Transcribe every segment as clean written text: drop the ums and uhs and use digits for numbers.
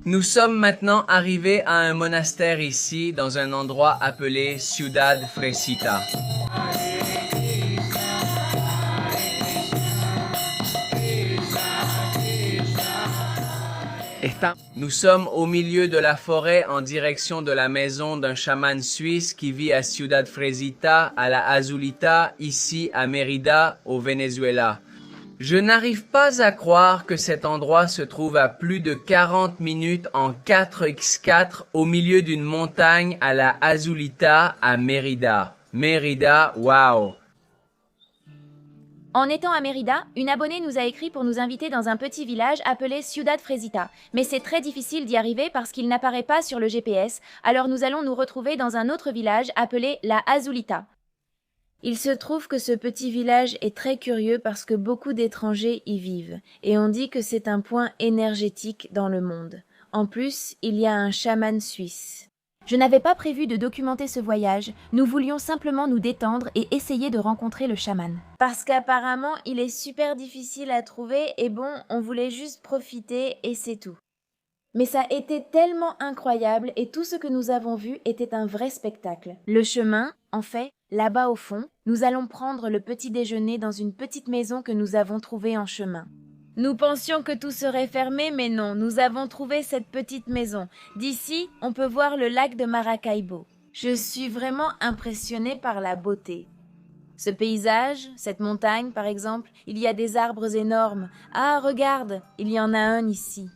Nous sommes maintenant arrivés à un monastère ici, dans un endroit appelé Ciudad Fresita. Nous sommes au milieu de la forêt en direction de la maison d'un chaman suisse qui vit à Ciudad Fresita, à la Azulita, ici à Mérida, au Venezuela. Je n'arrive pas à croire que cet endroit se trouve à plus de 40 minutes en 4x4 au milieu d'une montagne à la Azulita, à Mérida. Mérida, wow! En étant à Mérida, une abonnée nous a écrit pour nous inviter dans un petit village appelé Ciudad Fresita. Mais c'est très difficile d'y arriver parce qu'il n'apparaît pas sur le GPS, alors nous allons nous retrouver dans un autre village appelé la Azulita. Il se trouve que ce petit village est très curieux parce que beaucoup d'étrangers y vivent, et on dit que c'est un point énergétique dans le monde. En plus, il y a un chaman suisse. Je n'avais pas prévu de documenter ce voyage, nous voulions simplement nous détendre et essayer de rencontrer le chaman. Parce qu'apparemment, il est super difficile à trouver et bon, on voulait juste profiter et c'est tout. Mais ça a été tellement incroyable et tout ce que nous avons vu était un vrai spectacle. Le chemin, en fait, là-bas au fond, nous allons prendre le petit déjeuner dans une petite maison que nous avons trouvée en chemin. Nous pensions que tout serait fermé, mais non, nous avons trouvé cette petite maison. D'ici, on peut voir le lac de Maracaibo. Je suis vraiment impressionnée par la beauté. Ce paysage, cette montagne par exemple, il y a des arbres énormes. Ah, regarde, il y en a un ici.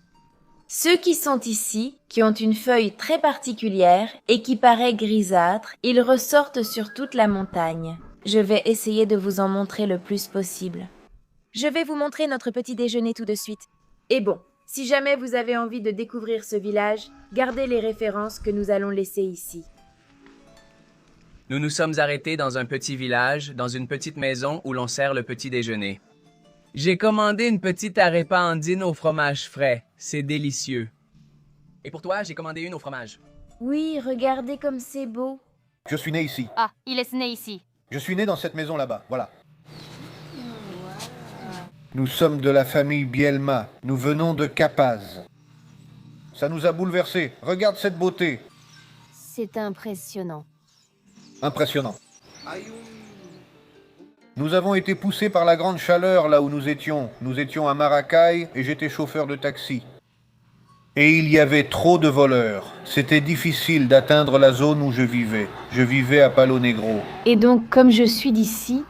Ceux qui sont ici, qui ont une feuille très particulière et qui paraît grisâtre, ils ressortent sur toute la montagne. Je vais essayer de vous en montrer le plus possible. Je vais vous montrer notre petit déjeuner tout de suite. Et bon, si jamais vous avez envie de découvrir ce village, gardez les références que nous allons laisser ici. Nous nous sommes arrêtés dans un petit village, dans une petite maison où l'on sert le petit déjeuner. J'ai commandé une petite arepa andine au fromage frais. C'est délicieux. Et pour toi, j'ai commandé une au fromage. Oui, regardez comme c'est beau. Je suis né ici. Ah, il est né ici. Je suis né dans cette maison là-bas, voilà. Nous sommes de la famille Bielma. Nous venons de Capaz. Ça nous a bouleversés. Regarde cette beauté. C'est impressionnant. Impressionnant. Nous avons été poussés par la grande chaleur là où nous étions. Nous étions à Maracay et j'étais chauffeur de taxi. Et il y avait trop de voleurs. C'était difficile d'atteindre la zone où je vivais. Je vivais à Palo Negro. Et donc, comme je suis d'ici...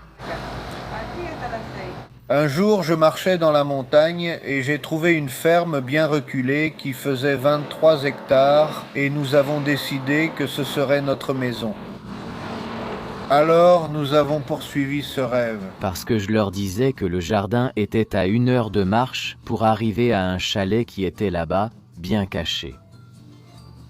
Un jour, je marchais dans la montagne et j'ai trouvé une ferme bien reculée qui faisait 23 hectares et nous avons décidé que ce serait notre maison. Alors, nous avons poursuivi ce rêve. Parce que je leur disais que le jardin était à 1 heure de marche pour arriver à un chalet qui était là-bas, bien caché.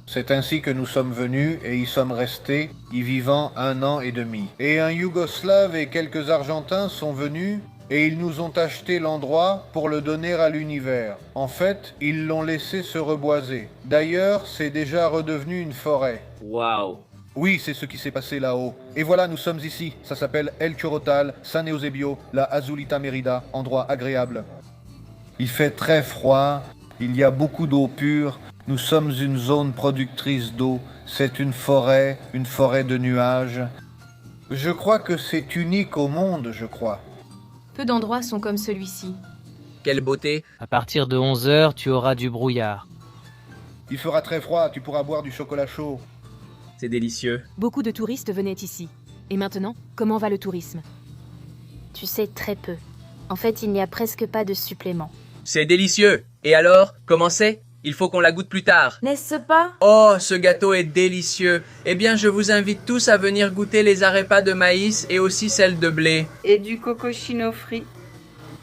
C'est ainsi que nous sommes venus et y sommes restés, y vivant 1 an et demi. Et un Yougoslave et quelques Argentins sont venus et ils nous ont acheté l'endroit pour le donner à l'univers. En fait, ils l'ont laissé se reboiser. D'ailleurs, c'est déjà redevenu une forêt. Wow! Oui, c'est ce qui s'est passé là-haut. Et voilà, nous sommes ici. Ça s'appelle El Chorotal, San Eusebio, la Azulita Mérida, endroit agréable. Il fait très froid, il y a beaucoup d'eau pure. Nous sommes une zone productrice d'eau. C'est une forêt de nuages. Je crois que c'est unique au monde, je crois. Peu d'endroits sont comme celui-ci. Quelle beauté! À partir de 11 heures, tu auras du brouillard. Il fera très froid, tu pourras boire du chocolat chaud. C'est délicieux. Beaucoup de touristes venaient ici. Et maintenant, comment va le tourisme? Tu sais, très peu. En fait, il n'y a presque pas de supplément. C'est délicieux! Et alors, comment c'est? Il faut qu'on la goûte plus tard. N'est-ce pas? Oh, ce gâteau est délicieux. Eh bien, je vous invite tous à venir goûter les arepas de maïs et aussi celles de blé. Et du cocochino frit.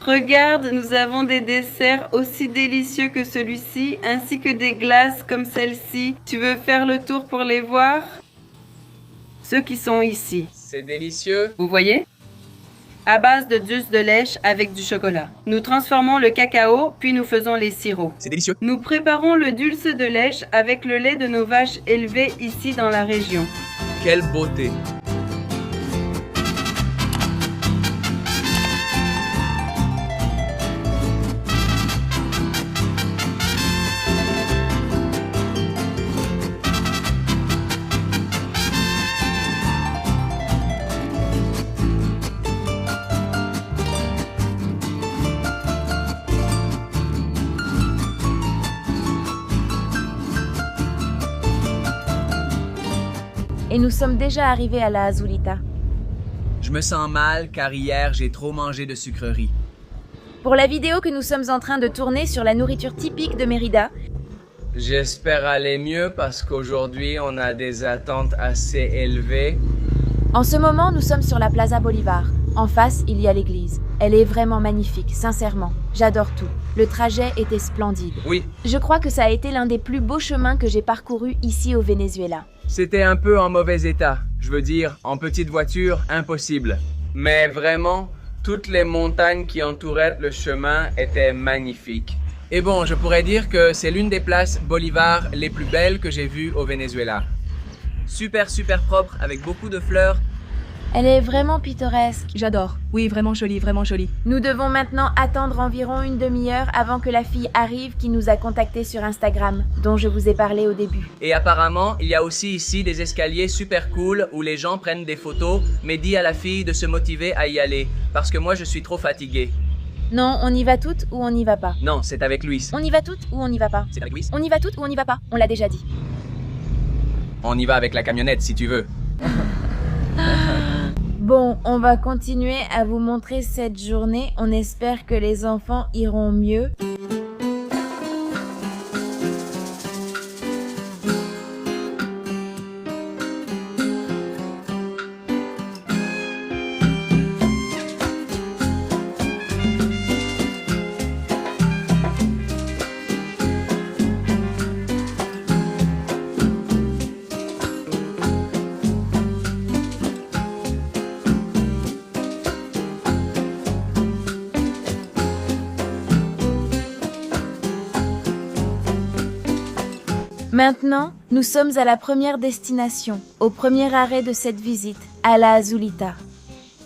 Regarde, nous avons des desserts aussi délicieux que celui-ci, ainsi que des glaces comme celle-ci. Tu veux faire le tour pour les voir? Ceux qui sont ici. C'est délicieux. Vous voyez? À base de dulce de lèche avec du chocolat. Nous transformons le cacao, puis nous faisons les sirops. C'est délicieux. Nous préparons le dulce de lèche avec le lait de nos vaches élevées ici dans la région. Quelle beauté! et nous sommes déjà arrivés à la Azulita. Je me sens mal car hier j'ai trop mangé de sucreries. Pour la vidéo que nous sommes en train de tourner sur la nourriture typique de Mérida, J'espère aller mieux parce qu'aujourd'hui on a des attentes assez élevées. en ce moment nous sommes sur la Plaza Bolivar. En face, il y a l'église. Elle est vraiment magnifique, sincèrement. J'adore tout. Le trajet était splendide. Oui, Je crois que ça a été l'un des plus beaux chemins que j'ai parcourus ici au Venezuela. c'était un peu en mauvais état. Je veux dire, en petite voiture, impossible. Mais vraiment, toutes les montagnes qui entouraient le chemin étaient magnifiques. Et bon, je pourrais dire que c'est l'une des places Bolivar les plus belles que j'ai vues au Venezuela. Super, super propre, avec beaucoup de fleurs. Elle est vraiment pittoresque. J'adore. Oui, vraiment joli, vraiment joli. Nous devons maintenant attendre environ une demi-heure avant que la fille arrive qui nous a contactés sur Instagram, dont je vous ai parlé au début. Et apparemment, il y a aussi ici des escaliers super cool où les gens prennent des photos, mais dis à la fille de se motiver à y aller, parce que moi je suis trop fatigué. Non, on y va toutes ou on n'y va pas. Non, c'est avec Luis. On y va toutes ou on n'y va pas. C'est avec Luis. On y va toutes ou on n'y va pas. On l'a déjà dit. On y va avec la camionnette si tu veux. Bon, on va continuer à vous montrer cette journée. On espère que les enfants iront mieux. Maintenant, nous sommes à la première destination, au premier arrêt de cette visite, à la Azulita.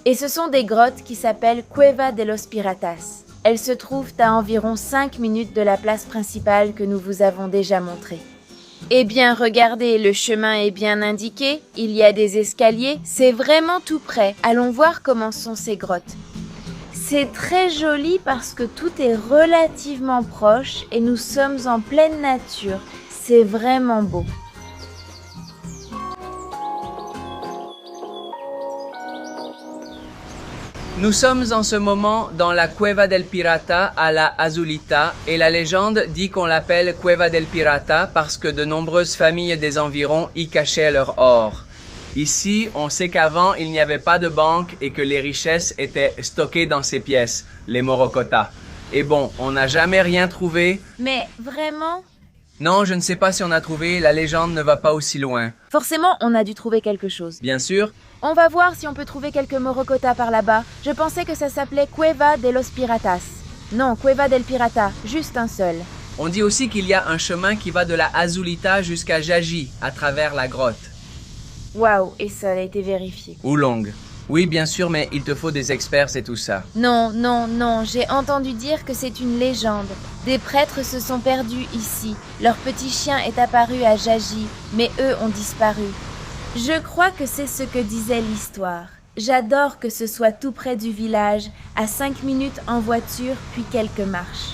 Et ce sont des grottes qui s'appellent Cueva de los Piratas. Elles se trouvent à environ 5 minutes de la place principale que nous vous avons déjà montrée. Eh bien, regardez, le chemin est bien indiqué, il y a des escaliers, c'est vraiment tout près. Allons voir comment sont ces grottes. C'est très joli parce que tout est relativement proche et nous sommes en pleine nature. C'est vraiment beau. Nous sommes en ce moment dans la Cueva del Pirata à la Azulita et la légende dit qu'on l'appelle Cueva del Pirata parce que de nombreuses familles des environs y cachaient leur or. Ici, on sait qu'avant, il n'y avait pas de banque et que les richesses étaient stockées dans ces pièces, les morocotas. Et bon, on n'a jamais rien trouvé. Mais vraiment, Non, je ne sais pas si on a trouvé, la légende ne va pas aussi loin. forcément, on a dû trouver quelque chose. Bien sûr, On va voir si on peut trouver quelques morocotas par là-bas. Je pensais que ça s'appelait Cueva de los Piratas. Non, Cueva del Pirata, juste un seul. on dit aussi qu'il y a un chemin qui va de la Azulita jusqu'à Jaji, à travers la grotte. Waouh, et ça a été vérifié. Ou longue. Oui, bien sûr, mais il te faut des experts, c'est tout ça. Non, non, non, j'ai entendu dire que c'est une légende. Des prêtres se sont perdus ici. Leur petit chien est apparu à Jaji, mais eux ont disparu. Je crois que c'est ce que disait l'histoire. J'adore que ce soit tout près du village, à 5 minutes en voiture, puis quelques marches.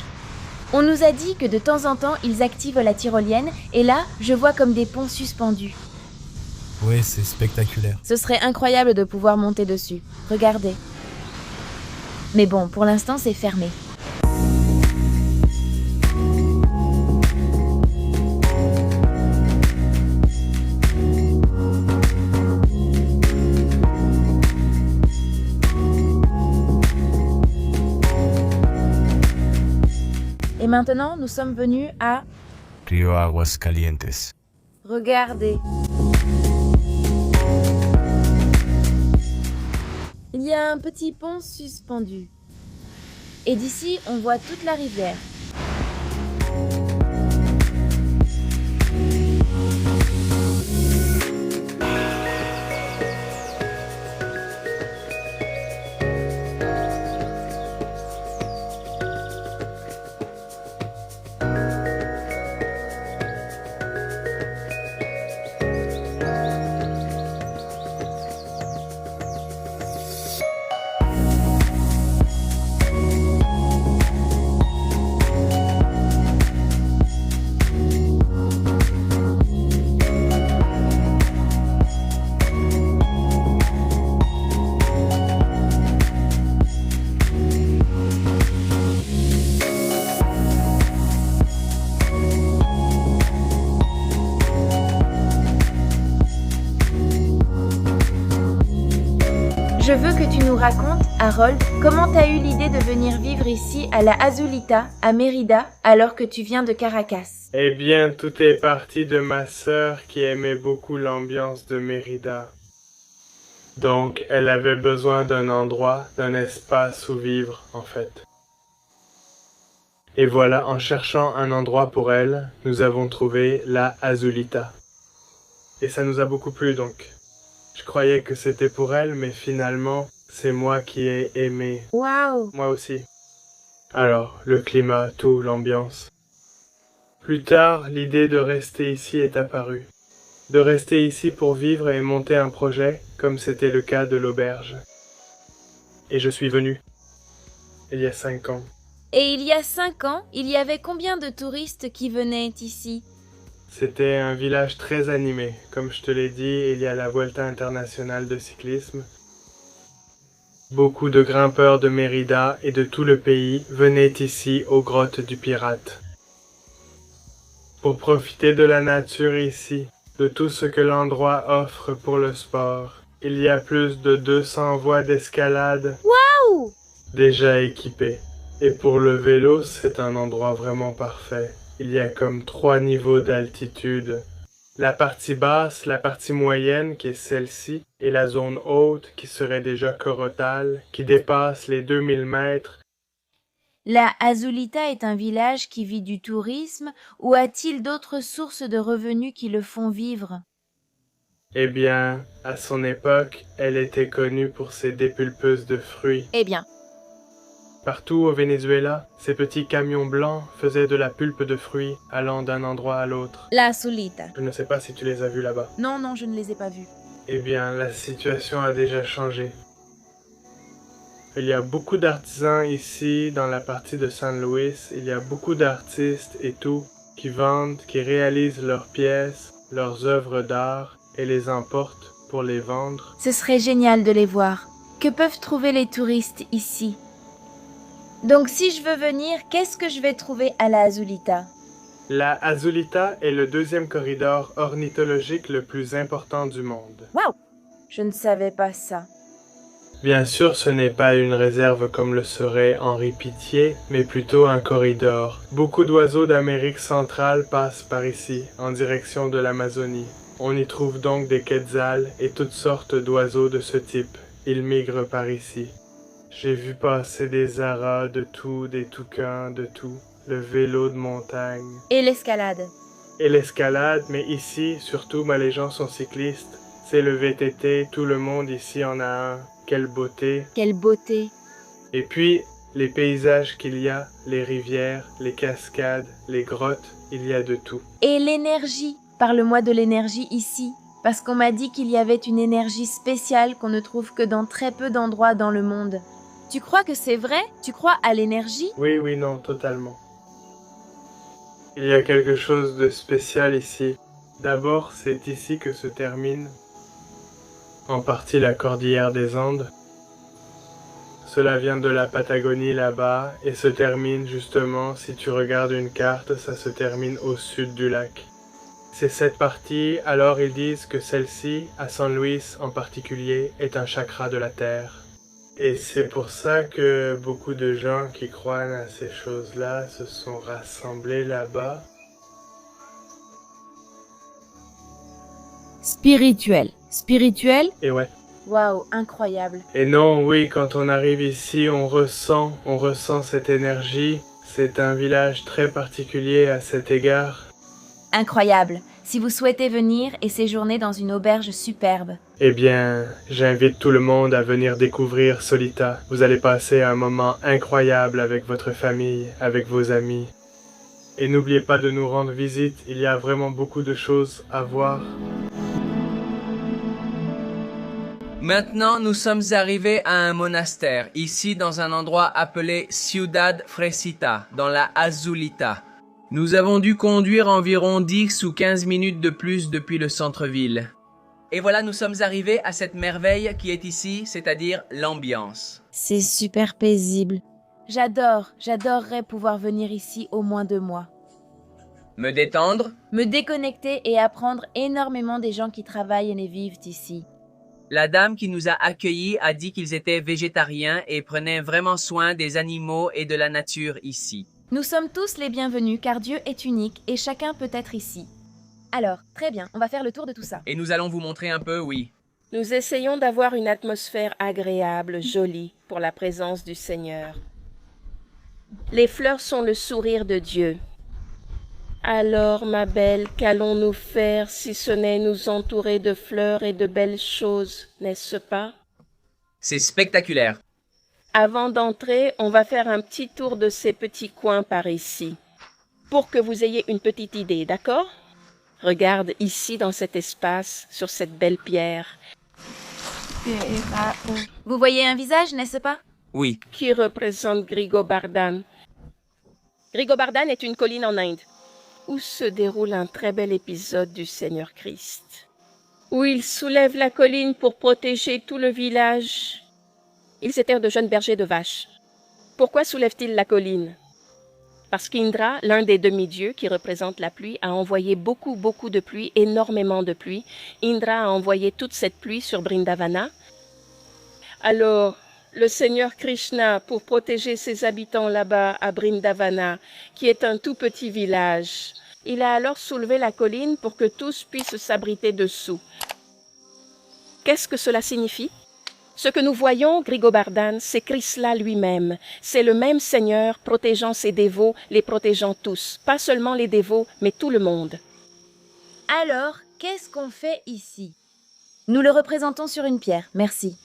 On nous a dit que de temps en temps, ils activent la tyrolienne, et là, je vois comme des ponts suspendus. Ouais, c'est spectaculaire. Ce serait incroyable de pouvoir monter dessus. Regardez. Mais bon, pour l'instant, c'est fermé. Et maintenant, nous sommes venus à... Río Aguascalientes. Regardez. Il y a un petit pont suspendu. Et d'ici, on voit toute la rivière. veux que tu nous racontes, Harold, comment t'as eu l'idée de venir vivre ici à la Azulita, à Mérida, alors que tu viens de Caracas. Eh bien, tout est parti de ma sœur qui aimait beaucoup l'ambiance de Mérida. Donc, elle avait besoin d'un endroit, d'un espace où vivre, en fait. Et voilà, en cherchant un endroit pour elle, nous avons trouvé la Azulita. Et ça nous a beaucoup plu, donc. Je croyais que c'était pour elle, mais finalement, c'est moi qui ai aimé. Waouh! Moi aussi. Alors, le climat, tout, l'ambiance. Plus tard, l'idée de rester ici est apparue. De rester ici pour vivre et monter un projet, comme c'était le cas de l'auberge. Et je suis venu. Il y a 5 ans. Et il y a 5 ans, il y avait combien de touristes qui venaient ici? C'était un village très animé. Comme je te l'ai dit, il y a la Vuelta internationale de cyclisme. Beaucoup de grimpeurs de Mérida et de tout le pays venaient ici aux grottes du Pirate. Pour profiter de la nature ici, de tout ce que l'endroit offre pour le sport. Il y a plus de 200 voies d'escalade déjà équipées. Et pour le vélo, c'est un endroit vraiment parfait. Il y a comme 3 niveaux d'altitude. La partie basse, la partie moyenne qui est celle-ci, et la zone haute qui serait déjà Corotal, qui dépasse les 2000 mètres. La Azulita est un village qui vit du tourisme ou a-t-il d'autres sources de revenus qui le font vivre? Eh bien, à son époque, elle était connue pour ses dépulpeuses de fruits. Eh bien, Partout au Venezuela, ces petits camions blancs faisaient de la pulpe de fruits allant d'un endroit à l'autre. la Azulita. Je ne sais pas si tu les as vus là-bas. Non, non, je ne les ai pas vus. Eh bien, la situation a déjà changé. Il y a beaucoup d'artisans ici, dans la partie de San Luis. Il y a beaucoup d'artistes et tout, qui vendent, qui réalisent leurs pièces, leurs œuvres d'art, et les emportent pour les vendre. Ce serait génial de les voir. Que peuvent trouver les touristes ici? Donc si je veux venir, qu'est-ce que je vais trouver à la Azulita? La Azulita est le 2e corridor ornithologique le plus important du monde. Waouh! Je ne savais pas ça. Bien sûr, ce n'est pas une réserve comme le serait Henri Pittier, mais plutôt un corridor. Beaucoup d'oiseaux d'Amérique centrale passent par ici, en direction de l'Amazonie. On y trouve donc des quetzals et toutes sortes d'oiseaux de ce type. Ils migrent par ici. J'ai vu passer des aras de tout, des toucans, de tout. Le vélo de montagne. Et l'escalade? Et l'escalade, mais ici, surtout, les gens sont cyclistes. C'est le VTT, tout le monde ici en a un. Quelle beauté. Quelle beauté! Et puis, les paysages qu'il y a, les rivières, les cascades, les grottes, il y a de tout. Et l'énergie? Parle-moi de l'énergie ici. Parce qu'on m'a dit qu'il y avait une énergie spéciale qu'on ne trouve que dans très peu d'endroits dans le monde. Tu crois que c'est vrai? Tu crois à l'énergie? Oui, non, totalement. Il y a quelque chose de spécial ici. D'abord, c'est ici que se termine, en partie, la cordillère des Andes. Cela vient de la Patagonie là-bas et se termine justement, si tu regardes une carte, ça se termine au sud du lac. C'est cette partie, alors ils disent que celle-ci, à San Luis en particulier, est un chakra de la Terre. Et c'est pour ça que beaucoup de gens qui croient à ces choses-là se sont rassemblés là-bas. Spirituel. Spirituel? Et ouais. Waouh, incroyable. Et non, oui, quand on arrive ici, on ressent cette énergie. C'est un village très particulier à cet égard. Incroyable. Si vous souhaitez venir et séjourner dans une auberge superbe. Eh bien, j'invite tout le monde à venir découvrir Solita. Vous allez passer un moment incroyable avec votre famille, avec vos amis. Et n'oubliez pas de nous rendre visite, il y a vraiment beaucoup de choses à voir. Maintenant, nous sommes arrivés à un monastère, ici dans un endroit appelé Ciudad Fresita, dans la Azulita. Nous avons dû conduire environ 10 ou 15 minutes de plus depuis le centre-ville. Et voilà, nous sommes arrivés à cette merveille qui est ici, c'est-à-dire l'ambiance. C'est super paisible. J'adorerais pouvoir venir ici au moins 2 mois. Me détendre? Me déconnecter et apprendre énormément des gens qui travaillent et vivent ici. La dame qui nous a accueillis a dit qu'ils étaient végétariens et prenaient vraiment soin des animaux et de la nature ici. Nous sommes tous les bienvenus car Dieu est unique et chacun peut être ici. Alors, très bien, on va faire le tour de tout ça. Et nous allons vous montrer un peu, oui. Nous essayons d'avoir une atmosphère agréable, jolie, pour la présence du Seigneur. Les fleurs sont le sourire de Dieu. Alors, ma belle, qu'allons-nous faire si ce n'est nous entourer de fleurs et de belles choses, n'est-ce pas? C'est spectaculaire. Avant d'entrer, on va faire un petit tour de ces petits coins par ici, pour que vous ayez une petite idée, d'accord? Regarde ici dans cet espace, sur cette belle pierre. Vous voyez un visage, n'est-ce pas? Oui. Qui représente Grigobardhan. Grigobardhan est une colline en Inde, où se déroule un très bel épisode du Seigneur Christ, où il soulève la colline pour protéger tout le village. Ils étaient de jeunes bergers de vaches. Pourquoi soulève-t-il la colline? Parce qu'Indra, l'un des demi-dieux qui représente la pluie, a envoyé beaucoup de pluie, énormément de pluie. Indra a envoyé toute cette pluie sur Brindavana. Alors, le Seigneur Krishna, pour protéger ses habitants là-bas à Brindavana, qui est un tout petit village, il a alors soulevé la colline pour que tous puissent s'abriter dessous. Qu'est-ce que cela signifie? Ce que nous voyons, Grigobardhan, c'est Krishna lui-même. C'est le même Seigneur protégeant ses dévots, les protégeant tous. Pas seulement les dévots, mais tout le monde. Alors, qu'est-ce qu'on fait ici? Nous le représentons sur une pierre, merci.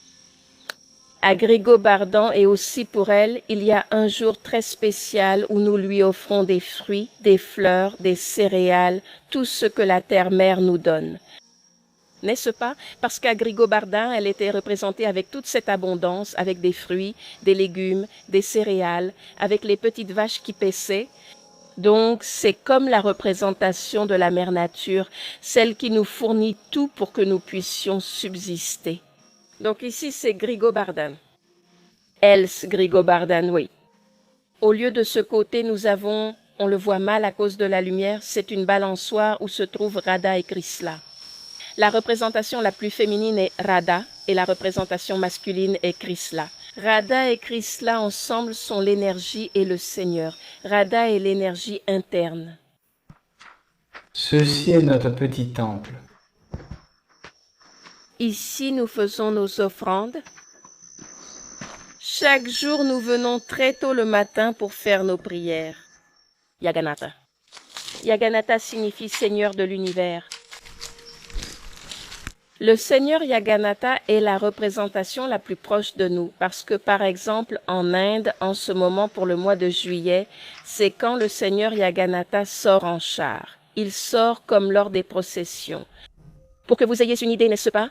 À Grigobardhan et aussi pour elle, il y a un jour très spécial où nous lui offrons des fruits, des fleurs, des céréales, tout ce que la terre-mère nous donne. N'est-ce pas? Parce qu'à Grigobardhan, elle était représentée avec toute cette abondance, avec des fruits, des légumes, des céréales, avec les petites vaches qui paissaient. Donc, c'est comme la représentation de la mère nature, celle qui nous fournit tout pour que nous puissions subsister. Donc ici, c'est Grigobardhan. Else Grigobardhan, oui. Au lieu de ce côté, nous avons, on le voit mal à cause de la lumière, c'est une balançoire où se trouvent Radha et Krishna. La représentation la plus féminine est Radha et la représentation masculine est Krishna. Radha et Krishna ensemble sont l'énergie et le Seigneur. Radha est l'énergie interne. Ceci est notre petit temple. Ici, nous faisons nos offrandes. Chaque jour, nous venons très tôt le matin pour faire nos prières. Yaganatha. Yaganatha signifie Seigneur de l'univers. Le Seigneur Yaganatha est la représentation la plus proche de nous parce que, par exemple, en Inde, en ce moment pour le mois de juillet, c'est quand le Seigneur Yaganatha sort en char. Il sort comme lors des processions. Pour que vous ayez une idée, n'est-ce pas?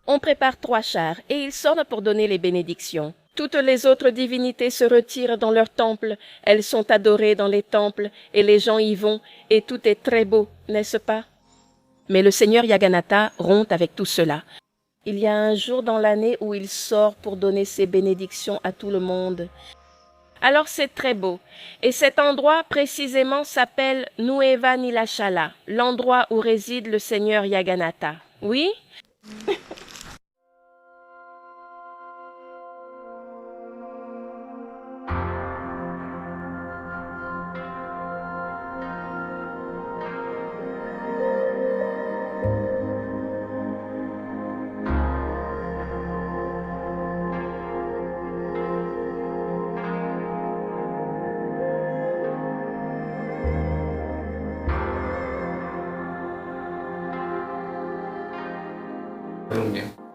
On prépare 3 chars et ils sortent pour donner les bénédictions. Toutes les autres divinités se retirent dans leurs temples. Elles sont adorées dans les temples et les gens y vont et tout est très beau, n'est-ce pas? Mais le Seigneur Yaganatha rompt avec tout cela. Il y a un jour dans l'année où il sort pour donner ses bénédictions à tout le monde. Alors c'est très beau. Et cet endroit précisément s'appelle Nueva Nilachala, l'endroit où réside le Seigneur Yaganatha. Oui?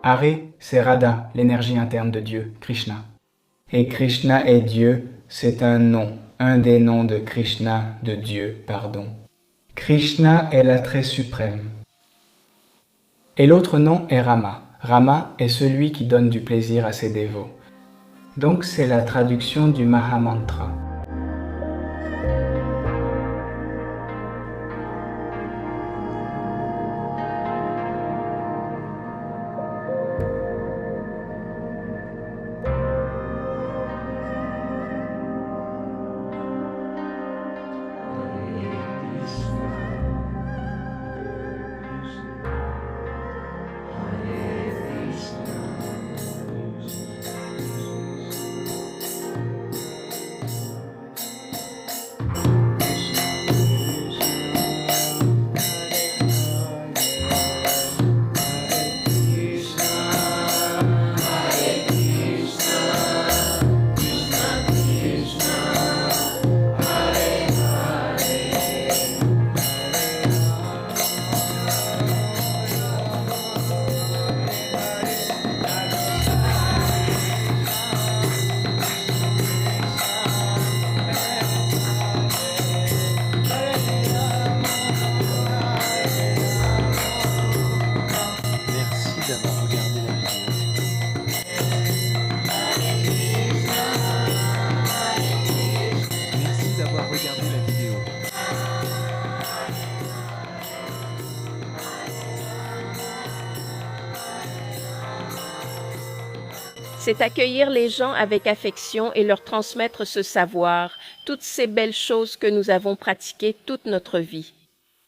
Hari, c'est Radha, l'énergie interne de Dieu, Krishna. Et Krishna est Dieu, c'est un nom, un des noms de Krishna, de Dieu, pardon. Krishna est l'attrait suprême. Et l'autre nom est Rama. Rama est celui qui donne du plaisir à ses dévots. Donc c'est la traduction du Mahamantra. C'est accueillir les gens avec affection et leur transmettre ce savoir, toutes ces belles choses que nous avons pratiquées toute notre vie.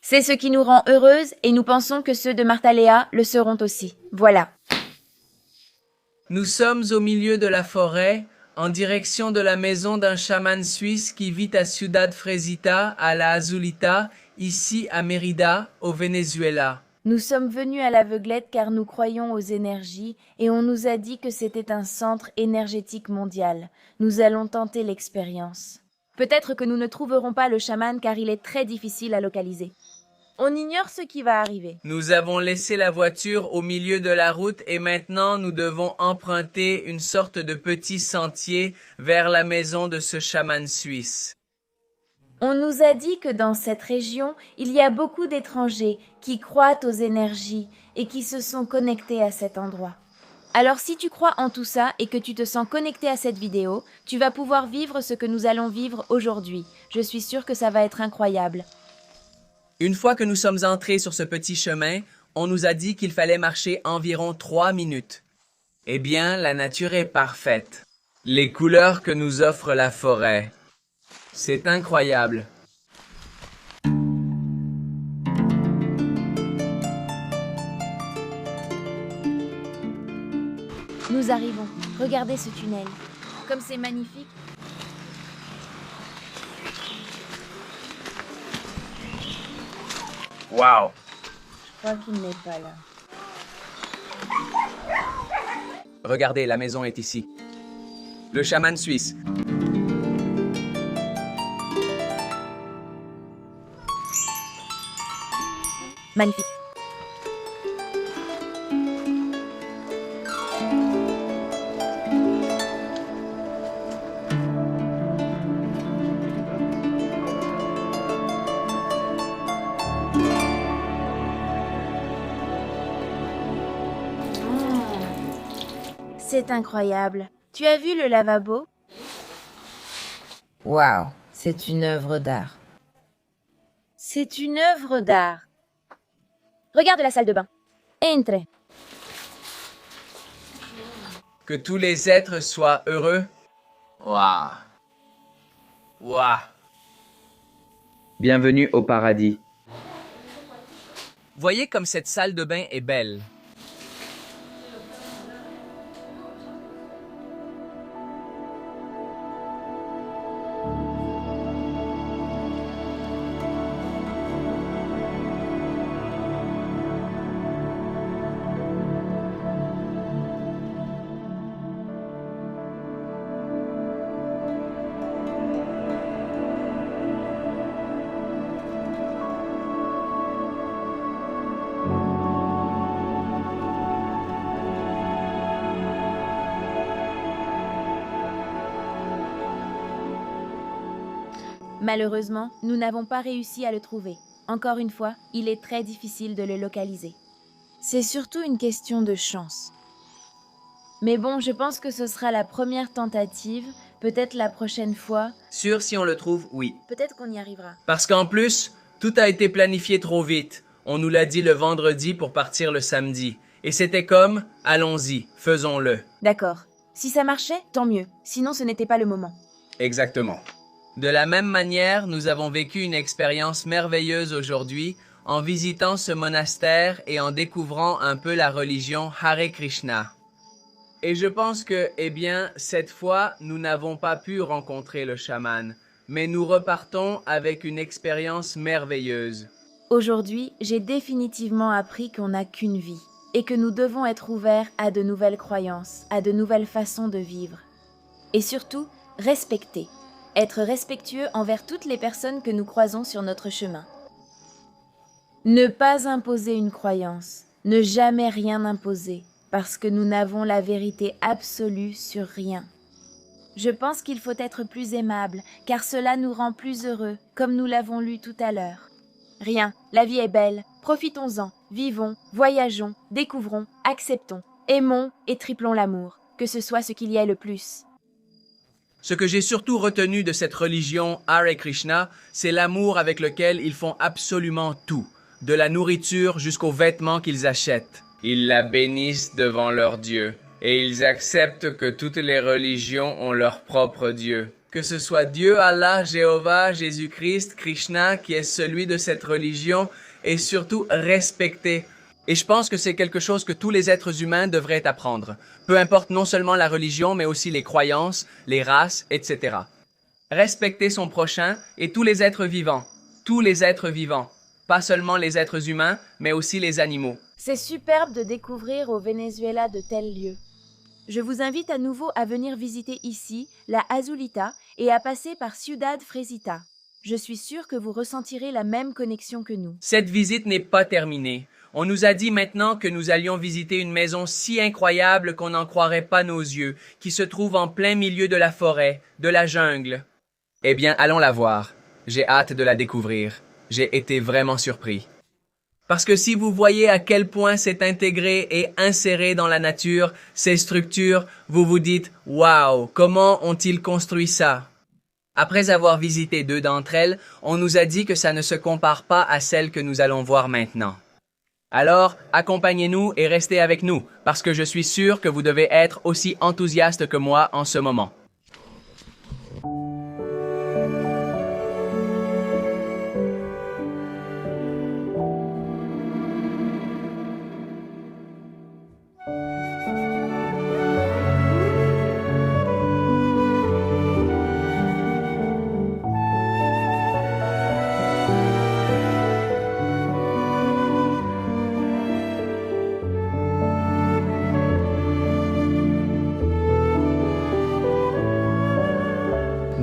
C'est ce qui nous rend heureuses et nous pensons que ceux de Martha-Léa le seront aussi. Voilà. Nous sommes au milieu de la forêt, en direction de la maison d'un chaman suisse qui vit à Ciudad Fresita, à la Azulita, ici à Mérida, au Venezuela. Nous sommes venus à l'aveuglette car nous croyons aux énergies et on nous a dit que c'était un centre énergétique mondial. Nous allons tenter l'expérience. Peut-être que nous ne trouverons pas le chaman car il est très difficile à localiser. On ignore ce qui va arriver. Nous avons laissé la voiture au milieu de la route et maintenant nous devons emprunter une sorte de petit sentier vers la maison de ce chaman suisse. On nous a dit que dans cette région, il y a beaucoup d'étrangers qui croient aux énergies et qui se sont connectés à cet endroit. Alors si tu crois en tout ça et que tu te sens connecté à cette vidéo, tu vas pouvoir vivre ce que nous allons vivre aujourd'hui. Je suis sûre que ça va être incroyable. Une fois que nous sommes entrés sur ce petit chemin, on nous a dit qu'il fallait marcher environ 3 minutes. Eh bien, la nature est parfaite. Les couleurs que nous offre la forêt. C'est incroyable. Nous arrivons. Regardez ce tunnel. Comme c'est magnifique. Wow! Je crois qu'il n'est pas là. Regardez, la maison est ici. Le chaman suisse. Magnifique. C'est incroyable. Tu as vu le lavabo? Waouh, c'est une œuvre d'art. C'est une œuvre d'art. Regarde la salle de bain. Entre. Que tous les êtres soient heureux. Waouh! Waouh! Bienvenue au paradis. Voyez comme cette salle de bain est belle. Malheureusement, nous n'avons pas réussi à le trouver. Encore une fois, il est très difficile de le localiser. C'est surtout une question de chance. Mais bon, je pense que ce sera la première tentative, peut-être la prochaine fois. Sûr, si on le trouve, oui. Peut-être qu'on y arrivera. Parce qu'en plus, tout a été planifié trop vite. On nous l'a dit le vendredi pour partir le samedi. Et c'était comme, allons-y, faisons-le. D'accord. Si ça marchait, tant mieux. Sinon, ce n'était pas le moment. Exactement. De la même manière, nous avons vécu une expérience merveilleuse aujourd'hui en visitant ce monastère et en découvrant un peu la religion Hare Krishna. Et je pense que, eh bien, cette fois, nous n'avons pas pu rencontrer le chaman, mais nous repartons avec une expérience merveilleuse. Aujourd'hui, j'ai définitivement appris qu'on n'a qu'une vie et que nous devons être ouverts à de nouvelles croyances, à de nouvelles façons de vivre. Et surtout, respecter. Être respectueux envers toutes les personnes que nous croisons sur notre chemin. Ne pas imposer une croyance, ne jamais rien imposer, parce que nous n'avons la vérité absolue sur rien. Je pense qu'il faut être plus aimable, car cela nous rend plus heureux, comme nous l'avons lu tout à l'heure. Rien, la vie est belle, profitons-en, vivons, voyageons, découvrons, acceptons, aimons et triplons l'amour, que ce soit ce qu'il y ait le plus. Ce que j'ai surtout retenu de cette religion Hare Krishna, c'est l'amour avec lequel ils font absolument tout, de la nourriture jusqu'aux vêtements qu'ils achètent. Ils la bénissent devant leur Dieu. Et ils acceptent que toutes les religions ont leur propre Dieu. Que ce soit Dieu, Allah, Jéhovah, Jésus-Christ, Krishna, qui est celui de cette religion, est surtout respecté. Et je pense que c'est quelque chose que tous les êtres humains devraient apprendre. Peu importe non seulement la religion, mais aussi les croyances, les races, etc. Respecter son prochain et tous les êtres vivants. Tous les êtres vivants. Pas seulement les êtres humains, mais aussi les animaux. C'est superbe de découvrir au Venezuela de tels lieux. Je vous invite à nouveau à venir visiter ici la Azulita et à passer par Ciudad Fresita. Je suis sûre que vous ressentirez la même connexion que nous. Cette visite n'est pas terminée. On nous a dit maintenant que nous allions visiter une maison si incroyable qu'on n'en croirait pas nos yeux, qui se trouve en plein milieu de la forêt, de la jungle. Eh bien, allons la voir. J'ai hâte de la découvrir. J'ai été vraiment surpris. Parce que si vous voyez à quel point c'est intégré et inséré dans la nature, ces structures, vous vous dites « Wow, comment ont-ils construit ça ?» Après avoir visité 2 d'entre elles, on nous a dit que ça ne se compare pas à celles que nous allons voir maintenant. Alors, accompagnez-nous et restez avec nous, parce que je suis sûr que vous devez être aussi enthousiaste que moi en ce moment.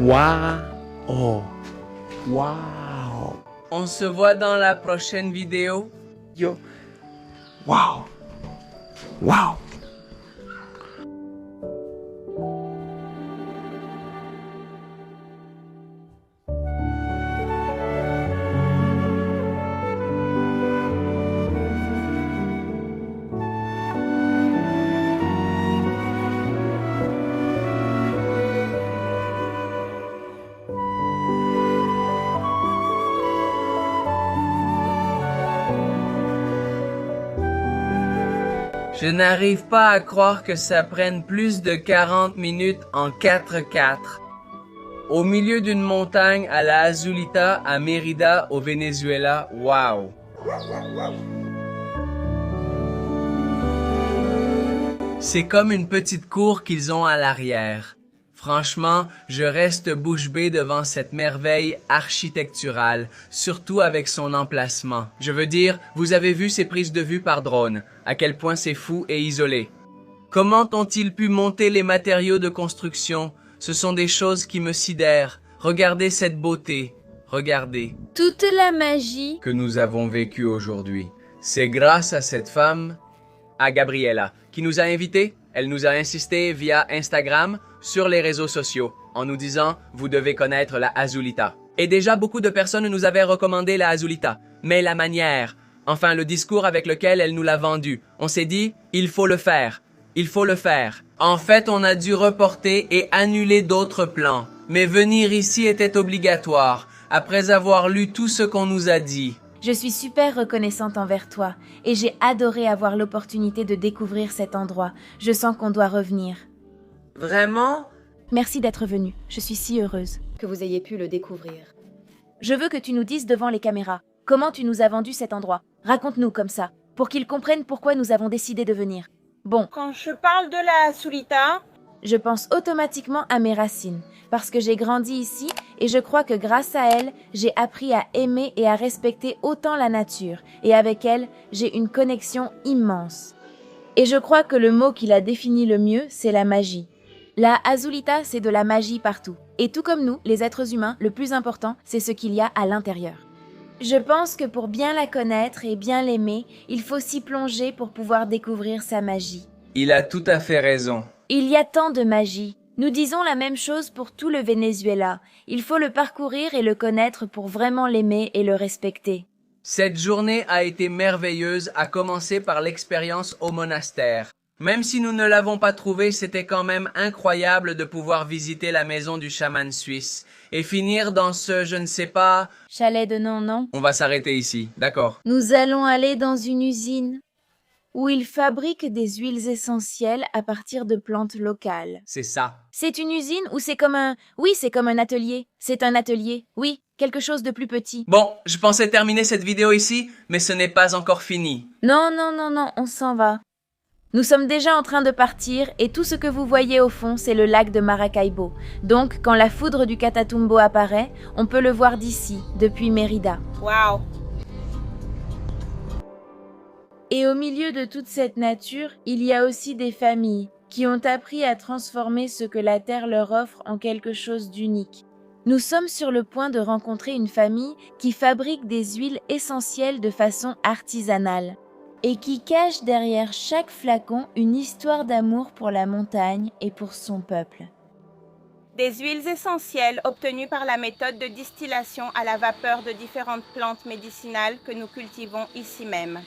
Wow! Wow! On se voit dans la prochaine vidéo. Yo! Wow! Wow! Je n'arrive pas à croire que ça prenne plus de 40 minutes en 4x4. Au milieu d'une montagne à la Azulita, à Mérida, au Venezuela, wow! C'est comme une petite cour qu'ils ont à l'arrière. Franchement, je reste bouche bée devant cette merveille architecturale, surtout avec son emplacement. Je veux dire, vous avez vu ces prises de vue par drone, à quel point c'est fou et isolé. Comment ont-ils pu monter les matériaux de construction? Ce sont des choses qui me sidèrent. Regardez cette beauté. Regardez. Toute la magie Que nous avons vécue aujourd'hui. C'est grâce à cette femme, à Gabriela, qui nous a invités. Elle nous a insisté via Instagram, sur les réseaux sociaux, en nous disant « Vous devez connaître la Azulita ». Et déjà, beaucoup de personnes nous avaient recommandé la Azulita. Mais la manière, enfin le discours avec lequel elle nous l'a vendu, on s'est dit « Il faut le faire. Il faut le faire ». En fait, on a dû reporter et annuler d'autres plans. Mais venir ici était obligatoire, après avoir lu tout ce qu'on nous a dit. Je suis super reconnaissante envers toi et j'ai adoré avoir l'opportunité de découvrir cet endroit. Je sens qu'on doit revenir. Vraiment? Merci d'être venu. Je suis si heureuse. Que vous ayez pu le découvrir. Je veux que tu nous dises devant les caméras comment tu nous as vendu cet endroit. Raconte-nous comme ça, pour qu'ils comprennent pourquoi nous avons décidé de venir. Bon. Quand je parle de la Azulita, je pense automatiquement à mes racines, parce que j'ai grandi ici et je crois que grâce à elle, j'ai appris à aimer et à respecter autant la nature, et avec elle, j'ai une connexion immense. Et je crois que le mot qui la définit le mieux, c'est la magie. La Azulita, c'est de la magie partout. Et tout comme nous, les êtres humains, le plus important, c'est ce qu'il y a à l'intérieur. Je pense que pour bien la connaître et bien l'aimer, il faut s'y plonger pour pouvoir découvrir sa magie. Il a tout à fait raison. Il y a tant de magie. Nous disons la même chose pour tout le Venezuela. Il faut le parcourir et le connaître pour vraiment l'aimer et le respecter. Cette journée a été merveilleuse, à commencer par l'expérience au monastère. Même si nous ne l'avons pas trouvé, c'était quand même incroyable de pouvoir visiter la maison du chaman suisse et finir dans ce, je ne sais pas... Chalet de non. On va s'arrêter ici, d'accord? Nous allons aller dans une usine. où ils fabriquent des huiles essentielles à partir de plantes locales. C'est ça. C'est une usine ou c'est comme un... Oui, c'est comme un atelier. C'est un atelier, oui, quelque chose de plus petit. Bon, je pensais terminer cette vidéo ici, mais ce n'est pas encore fini. Non, on s'en va. Nous sommes déjà en train de partir et tout ce que vous voyez au fond, c'est le lac de Maracaibo. Donc, quand la foudre du Catatumbo apparaît, on peut le voir d'ici, depuis Mérida. Waouh! Et au milieu de toute cette nature, il y a aussi des familles qui ont appris à transformer ce que la terre leur offre en quelque chose d'unique. Nous sommes sur le point de rencontrer une famille qui fabrique des huiles essentielles de façon artisanale et qui cache derrière chaque flacon une histoire d'amour pour la montagne et pour son peuple. Des huiles essentielles obtenues par la méthode de distillation à la vapeur de différentes plantes médicinales que nous cultivons ici même.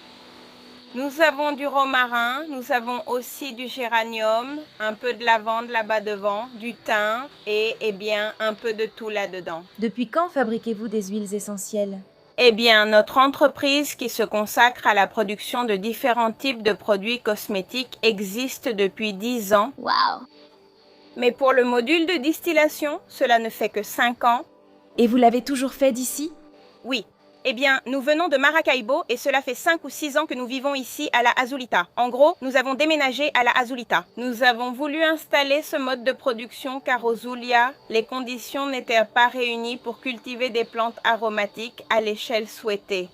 Nous avons du romarin, nous avons aussi du géranium, un peu de lavande là-bas devant, du thym et bien un peu de tout là-dedans. Depuis quand fabriquez-vous des huiles essentielles ? Eh bien, notre entreprise qui se consacre à la production de différents types de produits cosmétiques existe depuis 10 ans. Waouh! Mais pour le module de distillation, cela ne fait que 5 ans. Et vous l'avez toujours fait d'ici ? Oui. Eh bien, nous venons de Maracaibo et cela fait 5 ou 6 ans que nous vivons ici à la Azulita. En gros, nous avons déménagé à la Azulita. Nous avons voulu installer ce mode de production car au Zulia, les conditions n'étaient pas réunies pour cultiver des plantes aromatiques à l'échelle souhaitée.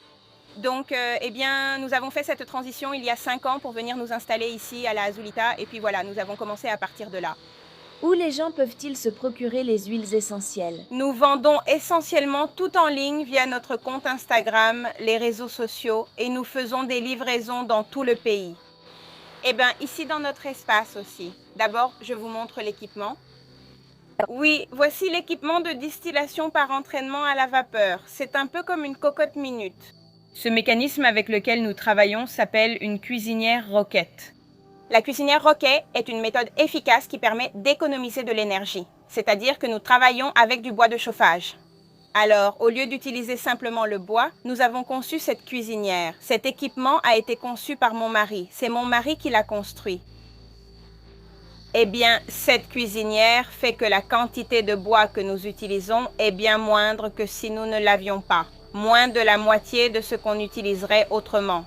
Donc, eh bien, nous avons fait cette transition il y a 5 ans pour venir nous installer ici à la Azulita et puis voilà, nous avons commencé à partir de là. Où les gens peuvent-ils se procurer les huiles essentielles ? Nous vendons essentiellement tout en ligne via notre compte Instagram, les réseaux sociaux et nous faisons des livraisons dans tout le pays. Eh bien, ici dans notre espace aussi. D'abord, je vous montre l'équipement. Oui, voici l'équipement de distillation par entraînement à la vapeur. C'est un peu comme une cocotte minute. Ce mécanisme avec lequel nous travaillons s'appelle une cuisinière roquette. La cuisinière Roquet est une méthode efficace qui permet d'économiser de l'énergie, c'est-à-dire que nous travaillons avec du bois de chauffage. Alors, au lieu d'utiliser simplement le bois, nous avons conçu cette cuisinière. Cet équipement a été conçu par mon mari. C'est mon mari qui l'a construit. Eh bien, cette cuisinière fait que la quantité de bois que nous utilisons est bien moindre que si nous ne l'avions pas. Moins de la moitié de ce qu'on utiliserait autrement.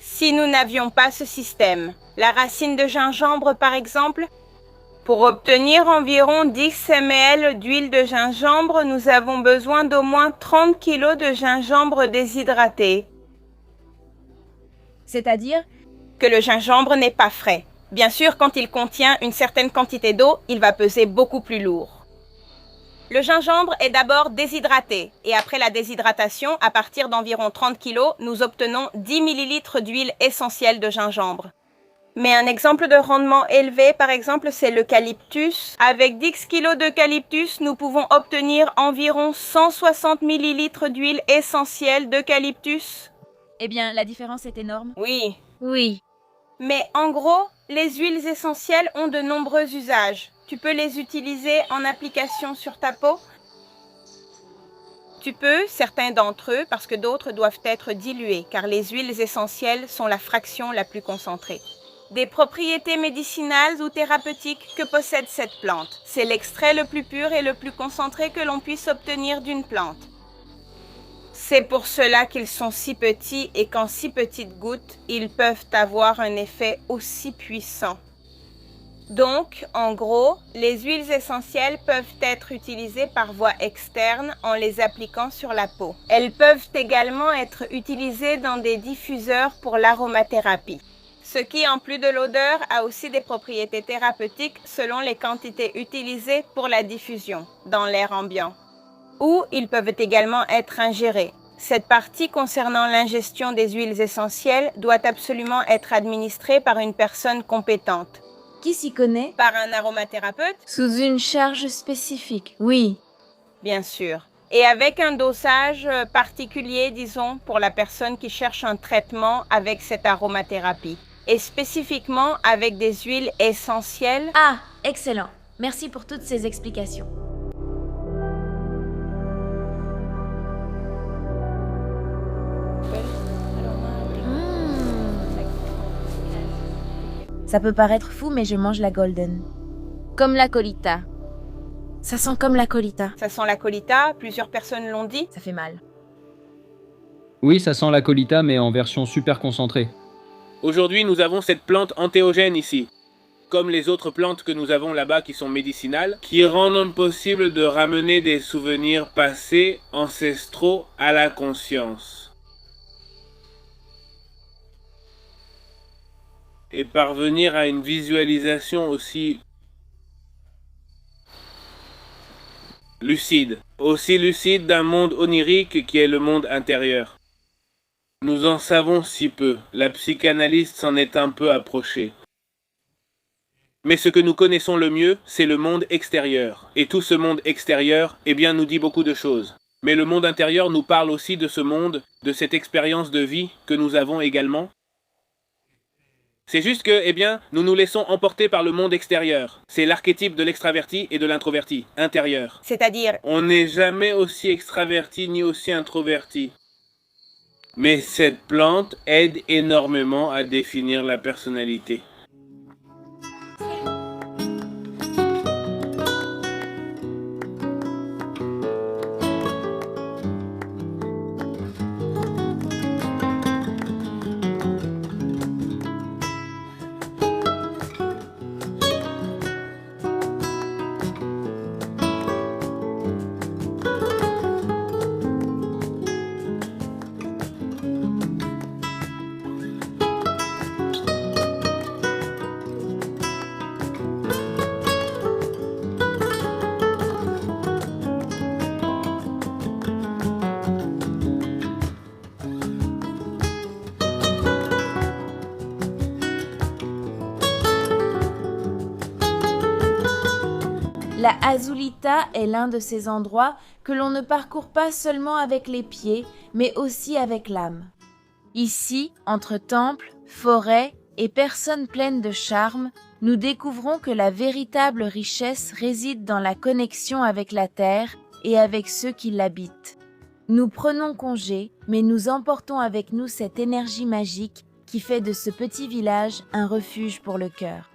Si nous n'avions pas ce système, la racine de gingembre par exemple, pour obtenir environ 10 ml d'huile de gingembre, nous avons besoin d'au moins 30 kg de gingembre déshydraté. C'est-à-dire que le gingembre n'est pas frais. Bien sûr, quand il contient une certaine quantité d'eau, il va peser beaucoup plus lourd. Le gingembre est d'abord déshydraté et après la déshydratation, à partir d'environ 30 kg, nous obtenons 10 ml d'huile essentielle de gingembre. Mais un exemple de rendement élevé, par exemple, c'est l'eucalyptus. Avec 10 kg d'eucalyptus, nous pouvons obtenir environ 160 ml d'huile essentielle d'eucalyptus. Eh bien, la différence est énorme. Oui. Oui. Mais en gros, les huiles essentielles ont de nombreux usages. Tu peux les utiliser en application sur ta peau. Tu peux, certains d'entre eux, parce que d'autres doivent être dilués, car les huiles essentielles sont la fraction la plus concentrée. Des propriétés médicinales ou thérapeutiques que possède cette plante. C'est l'extrait le plus pur et le plus concentré que l'on puisse obtenir d'une plante. C'est pour cela qu'ils sont si petits et qu'en si petites gouttes, ils peuvent avoir un effet aussi puissant. Donc, en gros, les huiles essentielles peuvent être utilisées par voie externe en les appliquant sur la peau. Elles peuvent également être utilisées dans des diffuseurs pour l'aromathérapie. Ce qui, en plus de l'odeur, a aussi des propriétés thérapeutiques selon les quantités utilisées pour la diffusion dans l'air ambiant. Ou ils peuvent également être ingérés. Cette partie concernant l'ingestion des huiles essentielles doit absolument être administrée par une personne compétente. Qui s'y connaît ? Par un aromathérapeute ? Sous une charge spécifique, oui. Bien sûr. Et avec un dosage particulier, disons, pour la personne qui cherche un traitement avec cette aromathérapie. Et spécifiquement avec des huiles essentielles. Ah, excellent. Merci pour toutes ces explications. Ça peut paraître fou, mais je mange la golden. Comme la colita. Ça sent comme la colita. Ça sent la colita, plusieurs personnes l'ont dit. Ça fait mal. Oui, ça sent la colita, mais en version super concentrée. Aujourd'hui, nous avons cette plante entéogène ici, comme les autres plantes que nous avons là-bas qui sont médicinales, qui rendent possible de ramener des souvenirs passés, ancestraux, à la conscience. Et parvenir à une visualisation aussi lucide d'un monde onirique qui est le monde intérieur. Nous en savons si peu, la psychanalyse s'en est un peu approchée. Mais ce que nous connaissons le mieux, c'est le monde extérieur. Et tout ce monde extérieur, eh bien, nous dit beaucoup de choses. Mais le monde intérieur nous parle aussi de ce monde, de cette expérience de vie que nous avons également. C'est juste que, eh bien, nous nous laissons emporter par le monde extérieur. C'est l'archétype de l'extraverti et de l'introverti, intérieur. C'est-à-dire, on n'est jamais aussi extraverti ni aussi introverti. Mais cette plante aide énormément à définir la personnalité. La Azulita est l'un de ces endroits que l'on ne parcourt pas seulement avec les pieds, mais aussi avec l'âme. Ici, entre temples, forêts et personnes pleines de charme, nous découvrons que la véritable richesse réside dans la connexion avec la terre et avec ceux qui l'habitent. Nous prenons congé, mais nous emportons avec nous cette énergie magique qui fait de ce petit village un refuge pour le cœur.